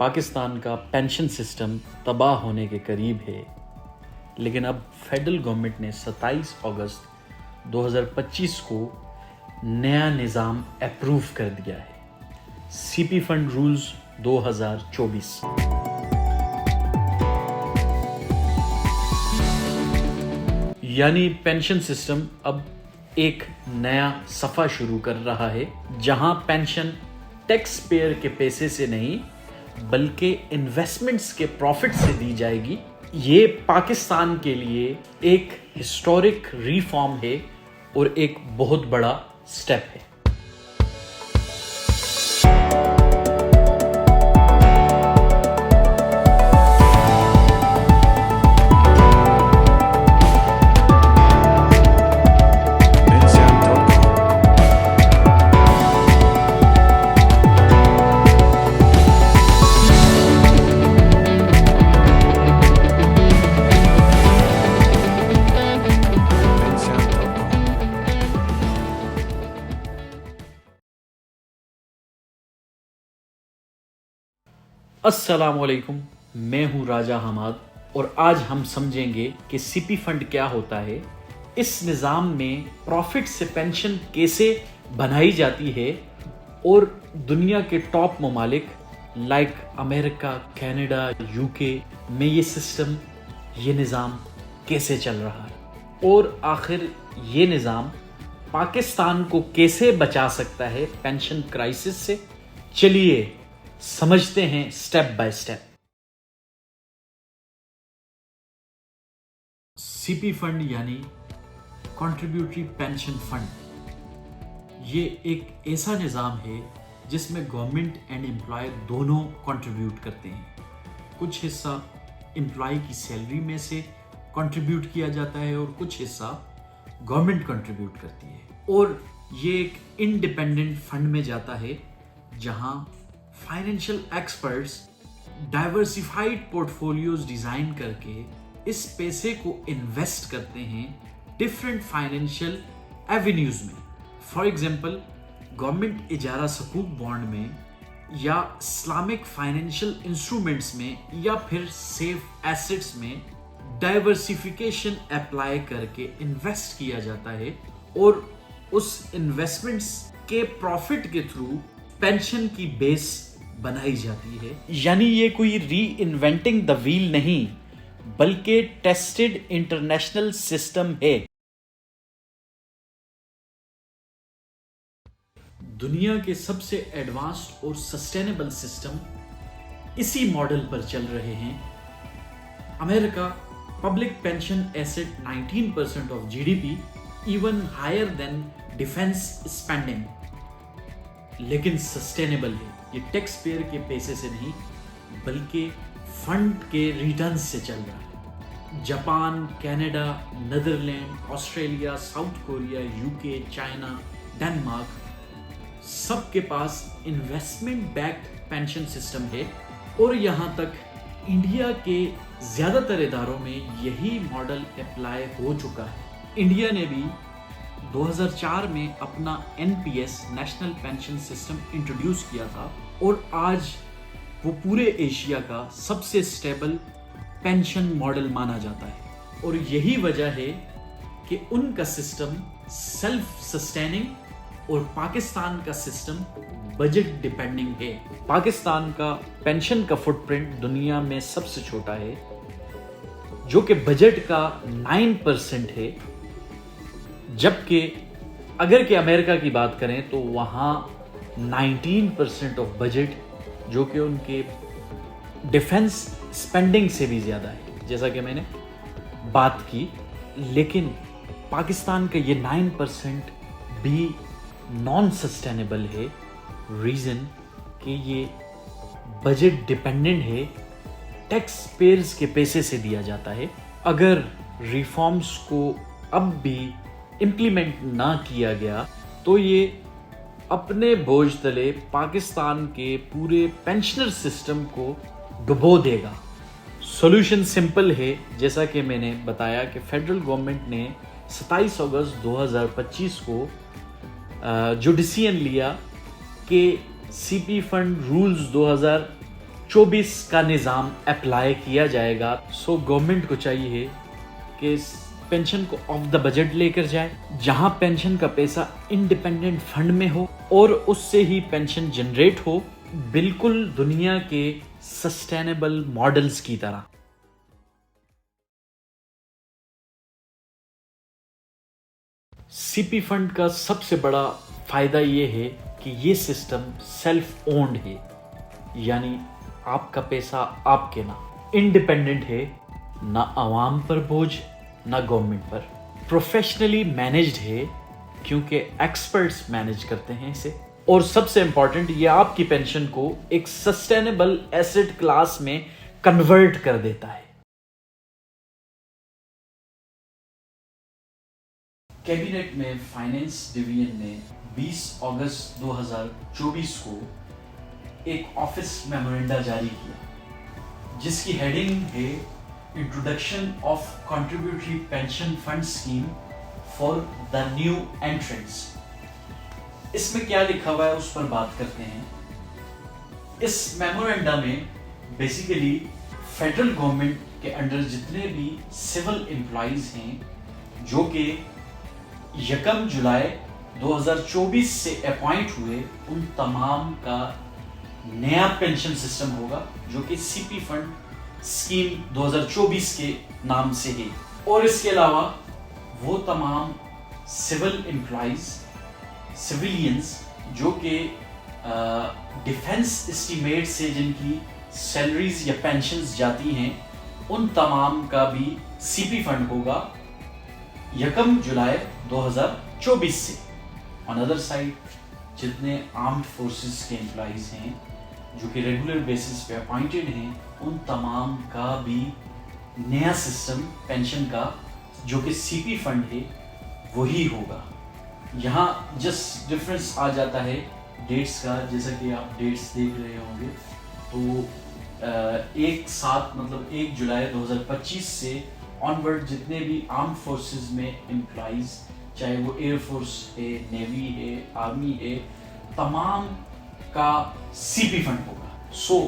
پاکستان کا pension system تباہ ہونے کے قریب ہے، لیکن اب فیڈرل گورنمنٹ نے 27 اگست 2025 کو نیا نظام اپروو کر دیا ہے، سی پی فنڈ رولز 2024۔ یعنی پینشن سسٹم اب ایک نیا صفحہ شروع کر رہا ہے، جہاں پینشن ٹیکس پیئر کے پیسے سے نہیں بلکہ انویسٹمنٹس کے پروفٹ سے دی جائے گی۔ یہ پاکستان کے لیے ایک ہسٹورک ریفارم ہے اور ایک بہت بڑا سٹیپ ہے۔ السلام علیکم، میں ہوں راجہ حماد اور آج ہم سمجھیں گے کہ سی پی فنڈ کیا ہوتا ہے، اس نظام میں پروفٹ سے پینشن کیسے بنائی جاتی ہے اور دنیا کے ٹاپ ممالک لائک امریکہ، کینیڈا، یو کے میں یہ سسٹم، یہ نظام کیسے چل رہا ہے، اور آخر یہ نظام پاکستان کو کیسے بچا سکتا ہے پینشن کرائسس سے۔ چلیے سمجھتے ہیں step by step. C P fund یعنی کنٹریبیوٹری پینشن فنڈ، یہ ایک ایسا نظام ہے جس میں گورنمنٹ اینڈ امپلائی دونوں کنٹریبیوٹ کرتے ہیں۔ کچھ حصہ امپلائی کی سیلری میں سے کنٹریبیوٹ کیا جاتا ہے اور کچھ حصہ گورنمنٹ کنٹریبیوٹ کرتی ہے، اور یہ ایک انڈیپینڈنٹ فنڈ میں جاتا ہے جہاں financial experts diversified port folios design کر کے اس پیسے کو انویسٹ کرتے ہیں ڈفرینٹ فائنینشیل ایونیوز میں۔ فار ایگزامپل گورنمنٹ اجارہ حقوق بانڈ میں، یا اسلامک فائنینشیل انسٹرومنٹس میں، یا پھر سیف ایسٹس میں ڈائیورسیفیکیشن اپلائی کر کے انویسٹ کیا جاتا ہے، اور اس انویسٹمنٹس کے پروفٹ کے تھرو پینشن کی بیس بنائی جاتی ہے۔ یعنی یہ کوئی ری انوینٹنگ دا ویل نہیں بلکہ ٹیسٹڈ انٹرنیشنل سسٹم ہے۔ دنیا کے سب سے ایڈوانسڈ اور سسٹینیبل سسٹم اسی ماڈل پر چل رہے ہیں۔ امریکہ public pension is at 19% of G D P, even higher than defence spending, لیکن سسٹینیبل ہے۔ یہ ٹیکس پیئر کے پیسے سے نہیں بلکہ فنڈ کے ریٹرنز سے چل رہا ہے۔ Japan, Canada, Netherland, Australia, south Korea, you کے، چائنا، ڈنمارک، سب کے پاس انویسٹمنٹ بیکڈ پینشن سسٹم ہے، اور یہاں تک انڈیا کے زیادہ تر اداروں میں یہی ماڈل اپلائی ہو چکا ہے۔ انڈیا نے بھی 2004 میں اپنا N P S national pension system introduce کیا تھا، اور آج وہ پورے ایشیا کا سب سے سٹیبل پینشن ماڈل مانا جاتا ہے، اور یہی وجہ ہے کہ ان کا سسٹم سیلف سسٹیننگ اور پاکستان کا سسٹم بجٹ ڈیپینڈنگ ہے۔ پاکستان کا پینشن کا فٹ پرنٹ دنیا میں سب سے چھوٹا ہے، جو کہ بجٹ کا 9% ہے، جبکہ اگر کہ امریکہ کی بات کریں تو وہاں 19% آف بجٹ، جو کہ ان کے ڈیفنس اسپینڈنگ سے بھی زیادہ ہے، جیسا کہ میں نے بات کی۔ لیکن پاکستان کا یہ 9% بھی نان سسٹینیبل ہے، ریزن کہ یہ بجٹ ڈیپینڈنٹ ہے، ٹیکس پیئرز کے پیسے سے دیا جاتا ہے۔ اگر ریفارمز کو اب بھی امپلیمنٹ نہ کیا گیا تو یہ اپنے بوجھ تلے پاکستان کے پورے پینشنر سسٹم کو ڈبو دے گا۔ سولوشن سمپل ہے، جیسا کہ میں نے بتایا کہ فیڈرل گورنمنٹ نے 27 اگست 2025 کو جو ڈیسیژن لیا کہ سی پی فنڈ رولز 2024 کا نظام اپلائی کیا جائے گا. سو گورنمنٹ کو چاہیے کہ اس پینشن کو آف دا بجٹ لے کر جائے, جہاں پینشن کا پیسہ انڈیپینڈنٹ فنڈ میں ہو اور اس سے ہی پینشن جنریٹ ہو, بالکل دنیا کے سسٹینیبل ماڈلز کی طرح. سی پی فنڈ کا سب سے بڑا فائدہ یہ ہے کہ یہ سسٹم سیلف اونڈ ہے, یعنی آپ کا پیسہ آپ کے نام, انڈیپینڈنٹ ہے, نہ عوام پر بوجھ نہ گورنمنٹ پر. پروفیشنلی مینجڈ ہے کیونکہ ایکسپرٹس مینج کرتے ہیں اسے, اور سب سے امپورٹنٹ یہ آپ کی پینشن کو ایک سسٹینیبل ایسٹ کلاس میں کنورٹ کر دیتا ہے. کیبنٹ میں فائنینس ڈویژن نے 20 اگست 2024 کو ایک آفس میمورنڈا جاری کیا, جس کی ہیڈنگ ہے introduction of contributory pension fund scheme for the new entrants. اس میں کیا لکھا ہوا ہے اس پر بات کرتے ہیں. اس میمورنڈا میں بیسیکلی فیڈرل گورنمنٹ کے انڈر جتنے بھی سول امپلائیز ہیں جو کہ 1 جولائی 2024 سے اپوائنٹ ہوئے, ان تمام کا نیا پینشن سسٹم ہوگا جو کہ سی پی فنڈ اسکیم 2024 کے نام سے ہے. اور اس کے علاوہ وہ تمام سول امپلائیز, سویلینز جو کہ ڈیفنس اسٹیمیٹ سے جن کی سیلریز یا پینشنز جاتی ہیں, ان تمام کا بھی سی پی فنڈ ہوگا 1 جولائی 2024 سے. آن ادر سائڈ جتنے آرمڈ فورسز کے امپلائیز ہیں جو کہ ریگولر بیسس پہ اپوائنٹڈ ہیں, ان تمام کا بھی نیا سسٹم پینشن کا جو کہ سی پی فنڈ ہے وہی ہوگا. یہاں جسٹ ڈفرینس آ جاتا ہے ڈیٹس کا, جیسا کہ آپ ڈیٹس دیکھ رہے ہوں گے. تو 1 جولائی 2025 سے آنورڈ جتنے بھی آرمڈ فورسز میں امپلائیز, چاہے وہ ایئر فورس ہے, نیوی ہے, آرمی ہے, تمام کا سی پی فنڈ ہوگا. سو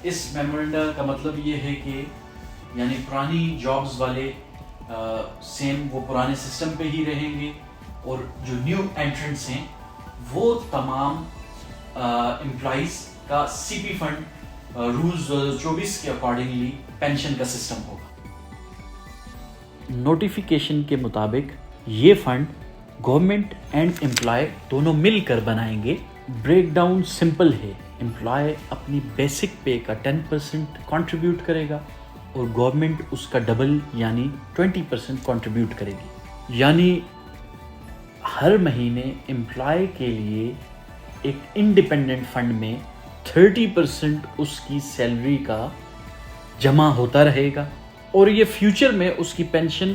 اس میمورنڈا کا مطلب یہ ہے کہ یعنی پرانی جابز والے سیم وہ پرانے سسٹم پہ ہی رہیں گے, اور جو نیو انٹرنٹس ہیں وہ تمام امپلائیز کا سی پی فنڈ رولز 2024 کے اکارڈنگلی پینشن کا سسٹم ہوگا. نوٹیفیکیشن کے مطابق یہ فنڈ گورنمنٹ اینڈ امپلائی دونوں مل کر بنائیں گے. بریک ڈاؤن سمپل ہے, امپلائی اپنی بیسک پے کا 10% کنٹریبیوٹ کرے گا اور گورنمنٹ اس کا ڈبل یعنی 20% کنٹریبیوٹ کرے گی. یعنی ہر مہینے امپلائی کے لیے ایک انڈیپینڈنٹ فنڈ میں 30% اس کی سیلری کا جمع ہوتا رہے گا, اور یہ فیوچر میں اس کی پینشن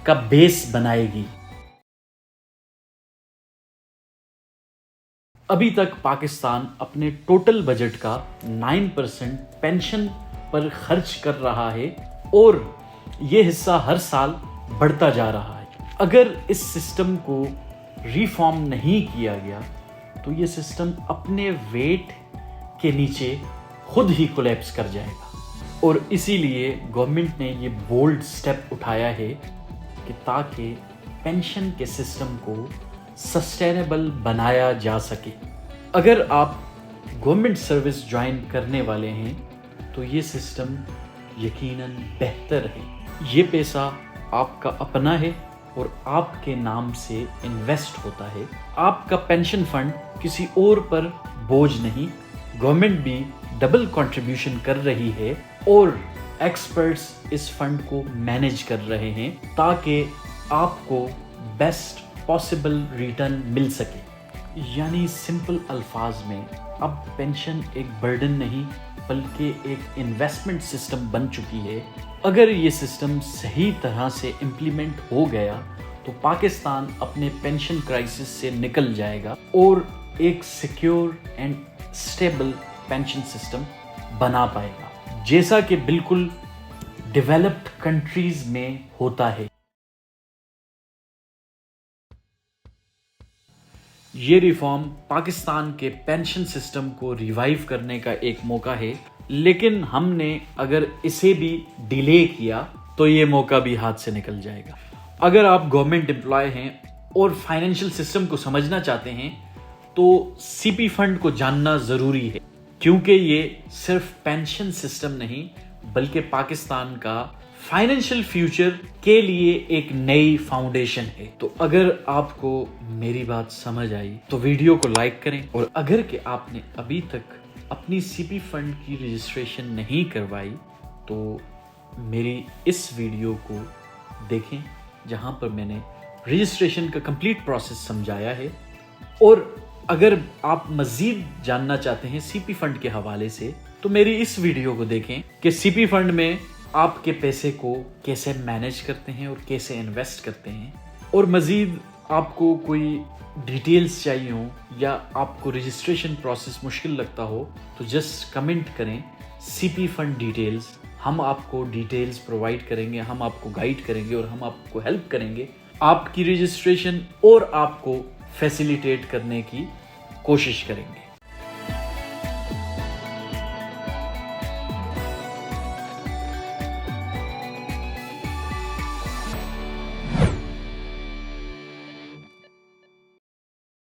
کا بیس بنائے گی. ابھی تک پاکستان اپنے ٹوٹل بجٹ کا 9% پینشن پر خرچ کر رہا ہے, اور یہ حصہ ہر سال بڑھتا جا رہا ہے. اگر اس سسٹم کو ریفارم نہیں کیا گیا تو یہ سسٹم اپنے ویٹ کے نیچے خود ہی کولیپس کر جائے گا, اور اسی لیے گورنمنٹ نے یہ بولڈ سٹیپ اٹھایا ہے کہ تاکہ پینشن کے سسٹم کو سسٹینیبل بنایا جا سکے. اگر آپ گورنمنٹ سروس جوائن کرنے والے ہیں تو یہ سسٹم یقیناً بہتر ہے. یہ پیسہ آپ کا اپنا ہے اور آپ کے نام سے انویسٹ ہوتا ہے. آپ کا پینشن فنڈ کسی اور پر بوجھ نہیں, گورنمنٹ بھی ڈبل کنٹریبیوشن کر رہی ہے اور ایکسپرٹس اس فنڈ کو مینیج کر رہے ہیں تاکہ آپ کو بیسٹ پاسبل ریٹرن مل سکے. یعنی سمپل الفاظ میں اب پینشن ایک برڈن نہیں بلکہ ایک انویسٹمنٹ سسٹم بن چکی ہے. اگر یہ سسٹم صحیح طرح سے امپلیمنٹ ہو گیا تو پاکستان اپنے پینشن کرائسس سے نکل جائے گا اور ایک secure and stable pension system بنا پائے گا, جیسا کہ بالکل ڈیولپڈ کنٹریز میں ہوتا ہے. یہ ریفارم پاکستان کے پینشن سسٹم کو ریوائیو کرنے کا ایک موقع ہے لیکن ہم نے اگر اسے بھی ڈیلے کیا تو یہ موقع بھی ہاتھ سے نکل جائے گا. اگر آپ گورنمنٹ امپلائی ہیں اور فائنینشیل سسٹم کو سمجھنا چاہتے ہیں تو سی پی فنڈ کو جاننا ضروری ہے، کیونکہ یہ صرف پینشن سسٹم نہیں بلکہ پاکستان کا فائنینشیل فیوچر کے لیے ایک نئی فاؤنڈیشن ہے. تو اگر آپ کو میری بات سمجھ آئی تو ویڈیو کو لائک کریں، اور اگر کہ آپ نے ابھی تک اپنی سی پی فنڈ کی رجسٹریشن نہیں کروائی تو میری اس ویڈیو کو دیکھیں جہاں پر میں نے رجسٹریشن کا کمپلیٹ پروسیس سمجھایا ہے. اور اگر آپ مزید جاننا چاہتے ہیں سی پی فنڈ کے حوالے سے تو میری اس ویڈیو کو دیکھیں کہ سی پی فنڈ میں آپ کے پیسے کو کیسے مینیج کرتے ہیں اور کیسے انویسٹ کرتے ہیں. اور مزید آپ کو کوئی ڈیٹیلز چاہیے ہوں یا آپ کو رجسٹریشن پروسیس مشکل لگتا ہو تو جسٹ کمنٹ کریں سی پی فنڈ ڈیٹیلز. ہم آپ کو ڈیٹیلز پرووائڈ کریں گے، ہم آپ کو گائیڈ کریں گے اور ہم آپ کو ہیلپ کریں گے آپ کی رجسٹریشن، اور آپ کو فیسیلیٹیٹ کرنے کی کوشش کریں گے.